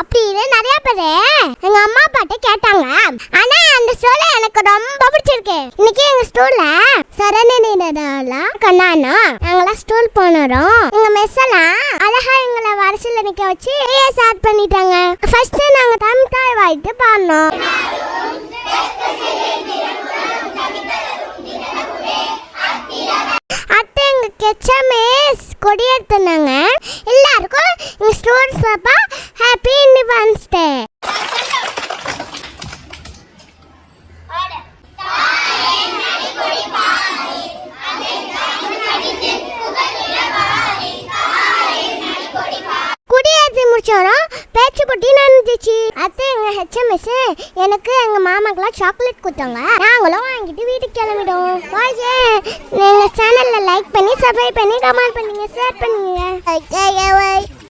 அப்படின்னு நிறைய பேரு எங்க அம்மா அப்பாட்ட கேட்டாங்க. ஆனா அந்த ஸ்டோரி எனக்கு ரொம்ப பிடிச்சிருக்கு. இன்னைக்கு எங்க ஸ்டூல்ல சரணநிலையில கண்ணானா நாங்களாம் ஸ்டூல் போனோம். எங்க மெஸ் எல்லாம் அழகா எங்களை வரிசையில நிக்க வச்சு ஸ்டார்ட் பண்ணிட்டாங்க. ஃபர்ஸ்ட் நாங்க தமிழ் வாய்ட்டு பாடணும். அத்தை எங்க கெச்சமே கொடி எடுத்துனாங்க. எல்லாருக்கும் எங்க ஸ்டூடெண்ட்ஸ் அப்பா ஹாப்பி இண்டிபெண்டன்ஸ் டே. குடியேற்றி முடிச்சோம். பேச்சு போட்டி நடந்துச்சு. அத்தை எங்க ஹெச்எம்எஸ் எனக்கு எங்க மாமாக்கெல்லாம் சாக்லேட் கொடுத்தாங்க. நாங்களும் வாங்கிட்டு வீட்டுக்கு கிளம்பிடுவோம். எங்க சேனல்ல லைக் பண்ணி சப்ஸ்கிரைப் பண்ணி கமெண்ட் பண்ணுங்க, ஷேர் பண்ணுங்க.